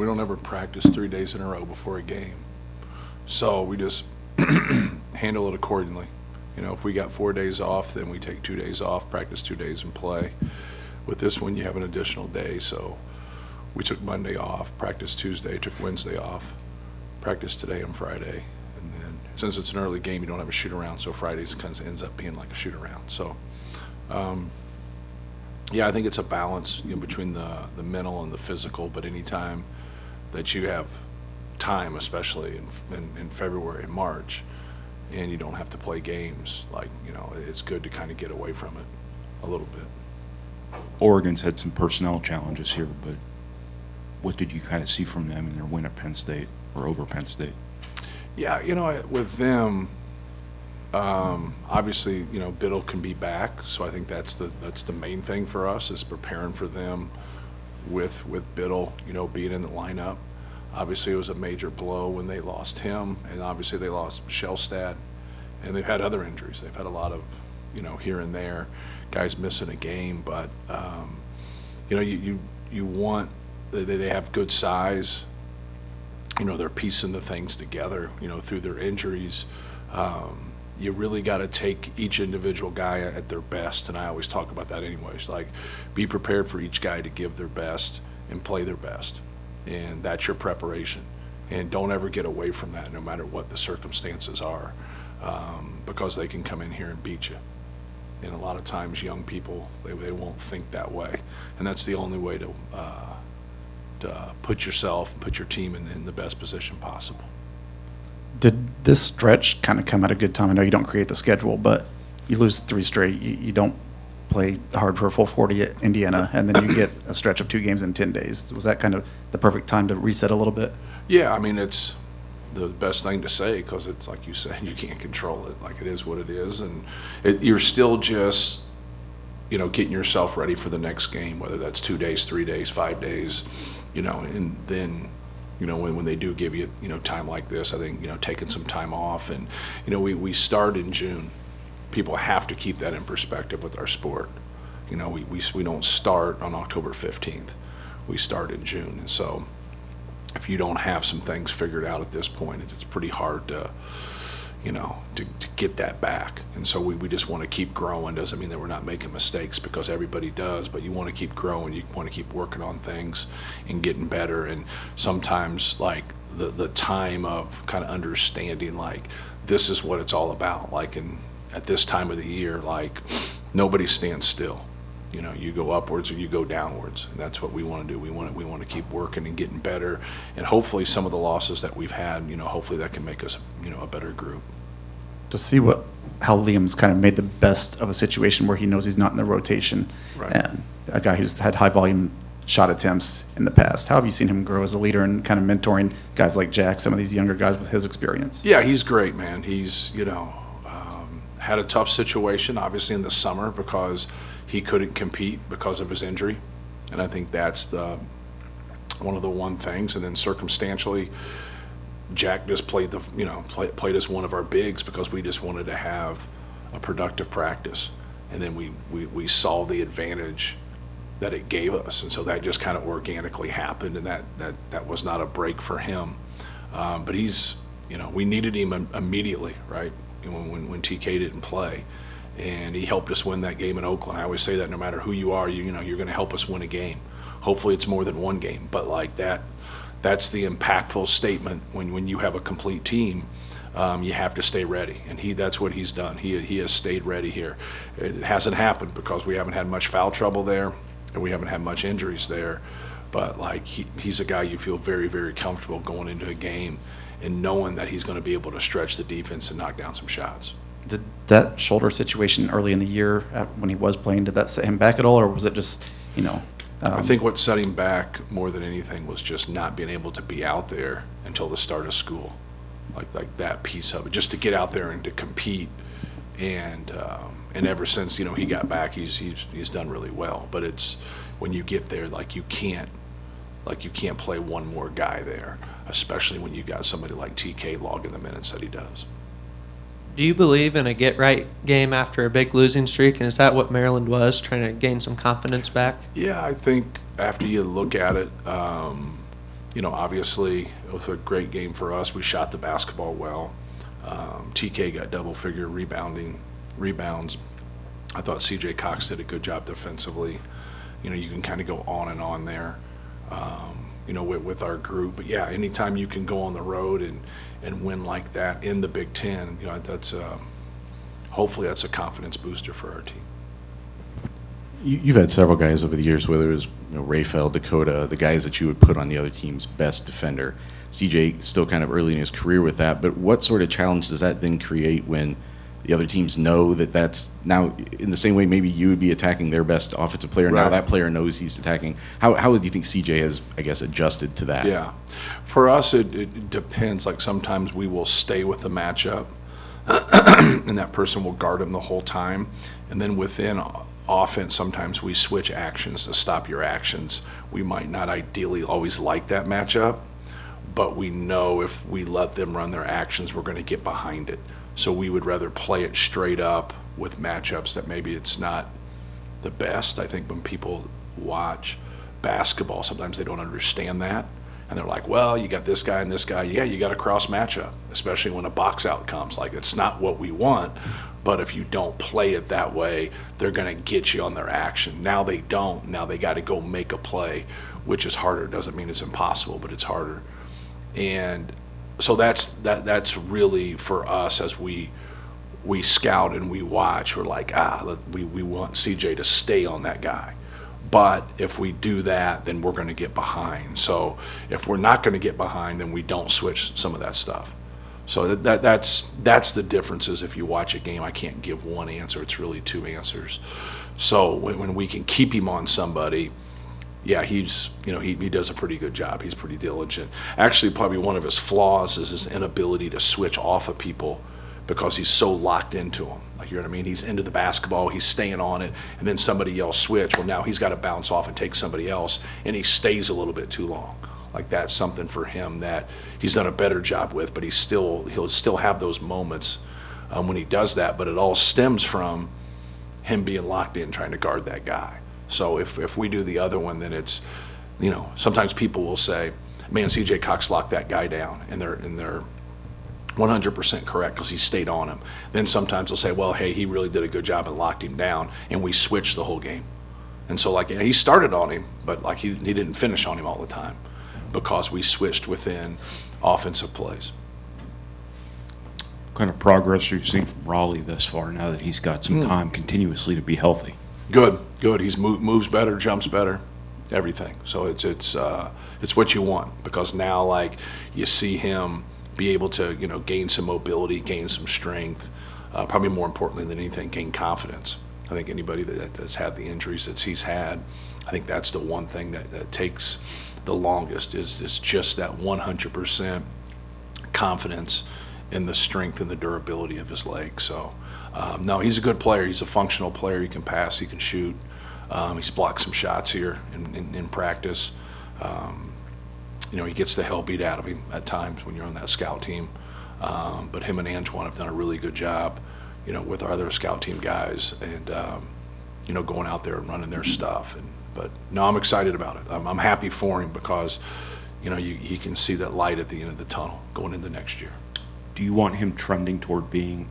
We don't ever practice 3 days in a row before a game. So we just handle it accordingly. You know, if we got 4 days off, then we take 2 days off, practice 2 days and play. With this one, you have an additional day, so we took Monday off, practiced Tuesday, took Wednesday off, practiced today and Friday. And then since it's an early game, you don't have a shoot around, so Fridays kind of ends up being like a shoot around. So, yeah, I think it's a balance, you know, between the mental and the physical, but anytime that you have time, especially in February and March, and you don't have to play games, like, you know, it's good to kind of get away from it a little bit. Oregon's had some personnel challenges here, but what did you kind of see from them in their win at Penn State or over Penn State? Yeah, you know, with them, obviously, you know, Biddle can be back, so I think that's the main thing for us is preparing for them with Biddle, you know, being in the lineup. Obviously, it was a major blow when they lost him, and obviously they lost Shellstad, and they've had other injuries. They've had a lot of, you know, here and there, guys missing a game, but you know, you want they have good size. You know, they're piecing the things together, you know, through their injuries. You really got to take each individual guy at their best, and I always talk about that anyways. Like, be prepared for each guy to give their best and play their best, and that's your preparation. And don't ever get away from that, no matter what the circumstances are, because they can come in here and beat you. And a lot of times, young people, they won't think that way, and that's the only way to put yourself, put your team in the best position possible. Did this stretch kind of come at a good time? I know you don't create the schedule, but you lose 3 straight. You don't play hard for a full 40 at Indiana, and then you get a stretch of 2 games in 10 days. Was that kind of the perfect time to reset a little bit? Yeah, I mean, it's the best thing to say because it's like you said, you can't control it. Like, it is what it is, and you're still just, you know, getting yourself ready for the next game, whether that's 2 days, 3 days, 5 days, you know, and then, you know, when they do give you, you know, time like this, I think, you know, taking some time off, and, you know, we start in June. People have to keep that in perspective with our sport. You know, we don't start on October 15th. We start in June, and so if you don't have some things figured out at this point, it's pretty hard to, you know, to get that back. And so we just want to keep growing. Doesn't mean that we're not making mistakes, because everybody does, but you want to keep growing. You want to keep working on things and getting better. And sometimes, like, the time of kind of understanding, like, this is what it's all about. Like, at this time of the year, like, nobody stands still. You know, you go upwards or you go downwards, and that's what we want to do. We want to keep working and getting better, and hopefully some of the losses that we've had, you know, hopefully that can make us, you know, a better group. To see how Liam's kind of made the best of a situation where he knows he's not in the rotation, Right. and a guy who's had high volume shot attempts in the past. How have you seen him grow as a leader and kind of mentoring guys like Jack, some of these younger guys with his experience? Yeah, he's great, man. He's, you know, had a tough situation, obviously, in the summer because he couldn't compete because of his injury, and I think that's one of the one things. And then circumstantially, Jack just played played as one of our bigs because we just wanted to have a productive practice, and then we saw the advantage that it gave us, and so that just kind of organically happened, and that was not a break for him, but he's, you know, we needed him immediately, right? When TK didn't play, and he helped us win that game in Oakland. I always say that no matter who you are, you know, you're going to help us win a game. Hopefully it's more than one game, but like that's the impactful statement when you have a complete team. You have to stay ready, and that's what he's done. He has stayed ready here. It hasn't happened because we haven't had much foul trouble there, and we haven't had much injuries there, but like he's a guy you feel very, very comfortable going into a game and knowing that he's going to be able to stretch the defense and knock down some shots. Did that shoulder situation early in the year when he was playing, did that set him back at all, or was it just, you know? I think what set him back more than anything was just not being able to be out there until the start of school, like that piece of it, just to get out there and to compete. And ever since, you know, he got back, he's done really well. But it's when you get there, like you can't play one more guy there, especially when you got somebody like TK logging the minutes that he does. Do you believe in a get-right game after a big losing streak, and is that what Maryland was, trying to gain some confidence back? Yeah, I think after you look at it, Obviously it was a great game for us. We shot the basketball well. TK got double-figure rebounds. I thought C.J. Cox did a good job defensively. You can kind of go on and on there, with our group. But yeah, anytime you can go on the road and win like that in the Big Ten, that's hopefully that's a confidence booster for our team. You've had several guys over the years, whether it was Raphael, Dakota, the guys that you would put on the other team's best defender. CJ still kind of early in his career with that, but what sort of challenge does that then create when the other teams know that that's now, in the same way maybe you would be attacking their best offensive player, right. Now that player knows he's attacking. How do you think CJ has, I guess, adjusted to that? Yeah. For us, it depends. Like sometimes we will stay with the matchup, and that person will guard him the whole time. And then within offense, sometimes we switch actions to stop your actions. We might not ideally always like that matchup, but we know if we let them run their actions, we're going to get behind it. So we would rather play it straight up with matchups that maybe it's not the best. I think when people watch basketball, sometimes they don't understand that. And they're like, well, you got this guy and this guy. Yeah, you got a cross matchup, especially when a box out comes. Like, it's not what we want, but if you don't play it that way, they're going to get you on their action. Now they don't. Now they got to go make a play, which is harder. Doesn't mean it's impossible, but it's harder. And so that's really for us as we scout and we watch. We're like, we want CJ to stay on that guy. But if we do that, then we're going to get behind. So if we're not going to get behind, then we don't switch some of that stuff. So that's the differences. If you watch a game, I can't give one answer. It's really two answers. So when we can keep him on somebody, yeah, he does a pretty good job. He's pretty diligent. Actually, probably one of his flaws is his inability to switch off of people because he's so locked into them. Like, you know what I mean? He's into the basketball, he's staying on it, and then somebody else switch. Well, now he's got to bounce off and take somebody else, and he stays a little bit too long. Like, that's something for him that he's done a better job with, but he'll still have those moments when he does that. But it all stems from him being locked in, trying to guard that guy. So if we do the other one, then it's, sometimes people will say, man, CJ Cox locked that guy down, and they're 100% correct because he stayed on him. Then sometimes they'll say, well, hey, he really did a good job and locked him down, and we switched the whole game. And so, like, he started on him, but like he didn't finish on him all the time because we switched within offensive plays. What kind of progress are you seeing from Raleigh thus far now that he's got some time continuously to be healthy? Good. He's moves better, jumps better, everything. So it's what you want, because now, like, you see him be able to gain some mobility, gain some strength, probably more importantly than anything, gain confidence. I think anybody that's had the injuries that he's had, I think that's the one thing that takes the longest is just that 100% confidence in the strength and the durability of his legs. So no, he's a good player. He's a functional player. He can pass, he can shoot. He's blocked some shots here in practice. He gets the hell beat out of him at times when you're on that scout team. But him and Antoine have done a really good job, with our other scout team guys and, going out there and running their stuff. But no, I'm excited about it. I'm happy for him because, he can see that light at the end of the tunnel going into next year. Do you want him trending toward being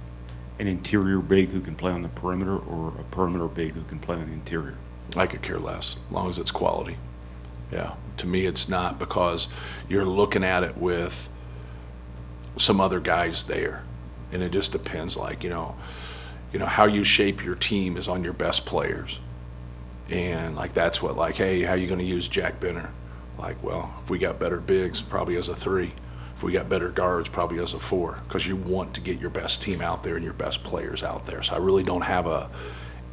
an interior big who can play on the perimeter, or a perimeter big who can play on the interior? I could care less, as long as it's quality. Yeah, to me it's not, because you're looking at it with some other guys there, and it just depends. Like, how you shape your team is on your best players, and like that's what, like, hey, how you going to use Jack Benner? Like, well, if we got better bigs, probably as a 3. If we got better guards, probably as a 4, because you want to get your best team out there and your best players out there. So I really don't have a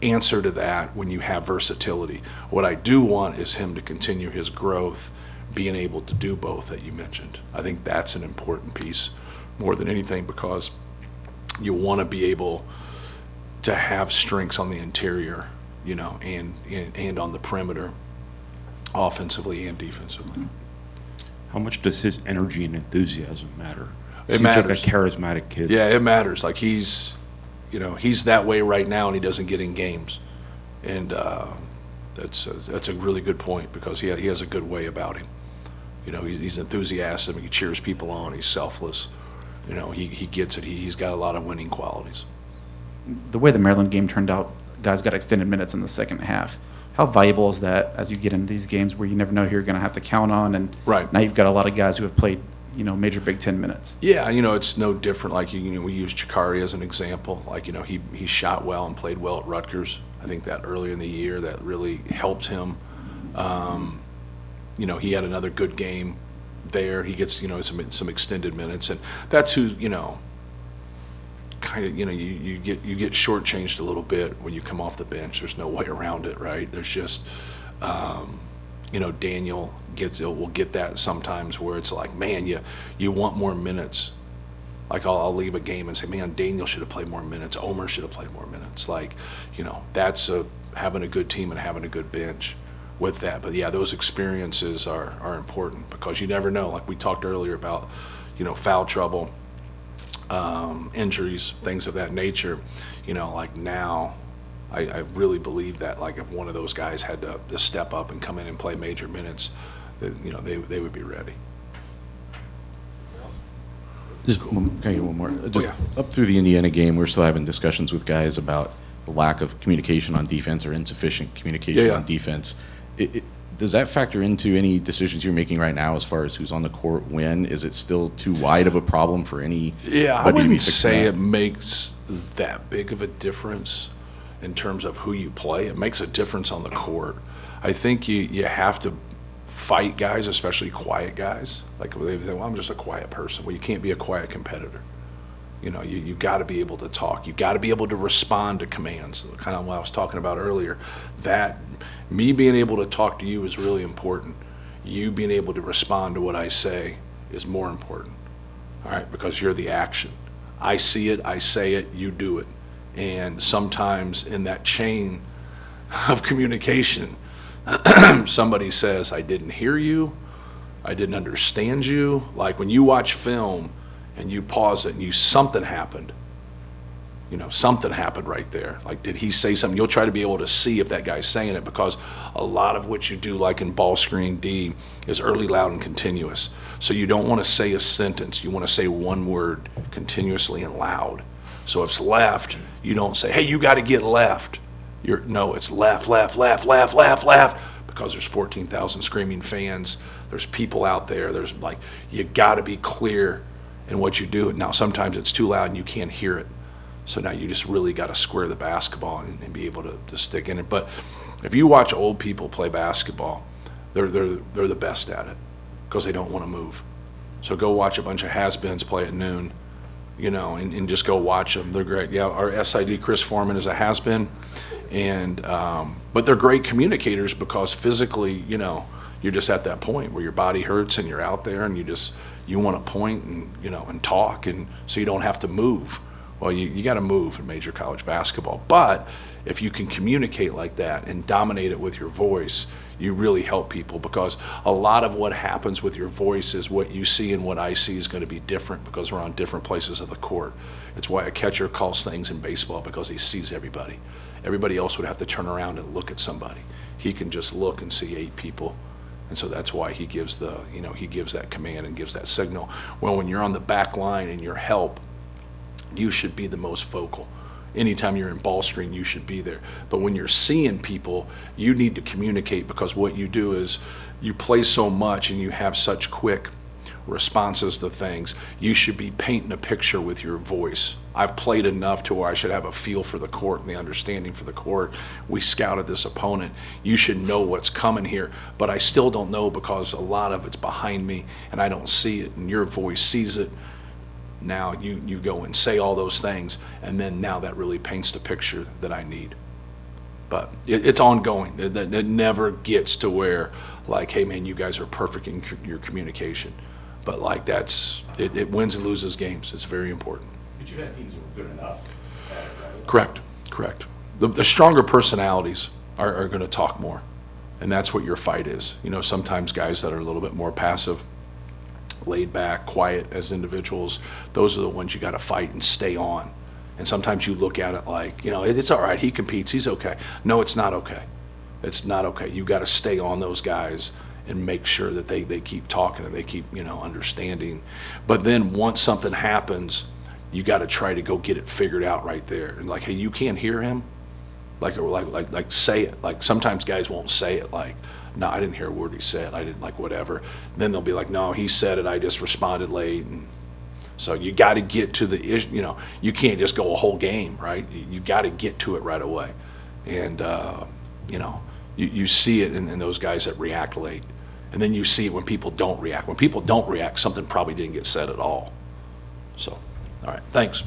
answer to that when you have versatility. What I do want is him to continue his growth, being able to do both that you mentioned. I think that's an important piece more than anything, because you want to be able to have strengths on the interior, and on the perimeter, offensively and defensively. How much does his energy and enthusiasm matter? It Seems matters. like a charismatic kid. Yeah, it matters. Like, he's that way right now, and he doesn't get in games, and that's a really good point, because he has a good way about him. You know, he's enthusiastic. He cheers people on. He's selfless. You know, he gets it. He's got a lot of winning qualities. The way the Maryland game turned out, guys got extended minutes in the second half. How valuable is that as you get into these games where you never know who you're going to have to count on, and Right. now you've got a lot of guys who have played, you know, major Big Ten minutes? Yeah, you know, it's no different. Like, you know, we use Chikari as an example. Like, you know, he shot well and played well at Rutgers. I think that early in the year that really helped him. You know, he had another good game there. He gets, you know, some extended minutes, and that's who, you know, kind of, you know, you get shortchanged a little bit when you come off the bench. There's no way around it, right? There's just, you know, Daniel will get that sometimes where it's like, man, you want more minutes. Like, I'll leave a game and say, man, Daniel should have played more minutes. Omer should have played more minutes. Like, you know, that's having a good team and having a good bench with that. But yeah, those experiences are important because you never know. Like we talked earlier about, you know, foul trouble, injuries, things of that nature. You know, like now, I really believe that, like, if one of those guys had to step up and come in and play major minutes, that, you know, they would be ready. Just can I get one more? Just yeah. up through the Indiana game, we're still having discussions with guys about the lack of communication on defense or insufficient communication Yeah. on defense. Does that factor into any decisions you're making right now as far as who's on the court when? Is it still too wide of a problem for any? Yeah, I to be wouldn't fixing say that? it makes that big of a difference in terms of who you play. It makes a difference on the court. I think you have to fight guys, especially quiet guys. Like, they say, well, I'm just a quiet person. Well, you can't be a quiet competitor. You know, you got to be able to talk. You got to be able to respond to commands. Kind of what I was talking about earlier. That me being able to talk to you is really important. You being able to respond to what I say is more important. All right, because you're the action. I see it, I say it, you do it. And sometimes in that chain of communication, somebody says, I didn't hear you, I didn't understand you. Like when you watch film and you pause it and something happened, you know, something happened right there. Like, did he say something? You'll try to be able to see if that guy's saying it, because a lot of what you do, like in ball screen D, is early, loud, and continuous. So you don't want to say a sentence. You want to say one word continuously and loud. So if it's left, you don't say, hey, you got to get left. No, it's left, left, left, left, left, left, because there's 14,000 screaming fans. There's people out there. There's, like, you got to be clear in what you do. Now, sometimes it's too loud and you can't hear it. So now you just really got to square the basketball and be able to stick in it. But if you watch old people play basketball, they're the best at it because they don't want to move. So go watch a bunch of has-beens play at noon, you know, and just go watch them. They're great. Yeah, our SID Chris Foreman is a has-been, and but they're great communicators because physically, you know, you're just at that point where your body hurts and you're out there and you want to point and, you know, and talk, and so you don't have to move. Well, you got to move in major college basketball. But if you can communicate like that and dominate it with your voice, you really help people, because a lot of what happens with your voice is what you see and what I see is going to be different because we're on different places of the court. It's why a catcher calls things in baseball, because he sees everybody. Everybody else would have to turn around and look at somebody. He can just look and see 8 people. And so that's why he gives that command and gives that signal. Well, when you're on the back line and you're help, you should be the most vocal. Anytime you're in ball screen, you should be there. But when you're seeing people, you need to communicate, because what you do is you play so much and you have such quick responses to things. You should be painting a picture with your voice. I've played enough to where I should have a feel for the court and the understanding for the court. We scouted this opponent. You should know what's coming here, but I still don't know because a lot of it's behind me and I don't see it, and your voice sees it. Now you go and say all those things, and then now that really paints the picture that I need. But it's ongoing. It never gets to where, like, hey man, you guys are perfect in your communication. But like it wins and loses games. It's very important. But you've had teams that were good enough at it, right? Correct. The stronger personalities are going to talk more, and that's what your fight is. You know, sometimes guys that are a little bit more passive, laid back, quiet as individuals, those are the ones you got to fight and stay on. And sometimes you look at it like, you know, it's all right, he competes, he's okay. No, it's not okay. It's not okay. You got to stay on those guys and make sure that they keep talking and they keep, understanding. But then once something happens, you got to try to go get it figured out right there. And like, hey, you can't hear him? Like say it. Like sometimes guys won't say it, like, no, I didn't hear a word he said. I didn't, like, whatever. Then they'll be like, no, he said it. I just responded late. And so you got to get to the issue. You can't just go a whole game, right? You got to get to it right away. And, you see it in those guys that react late. And then you see it when people don't react. When people don't react, something probably didn't get said at all. So, all right, thanks.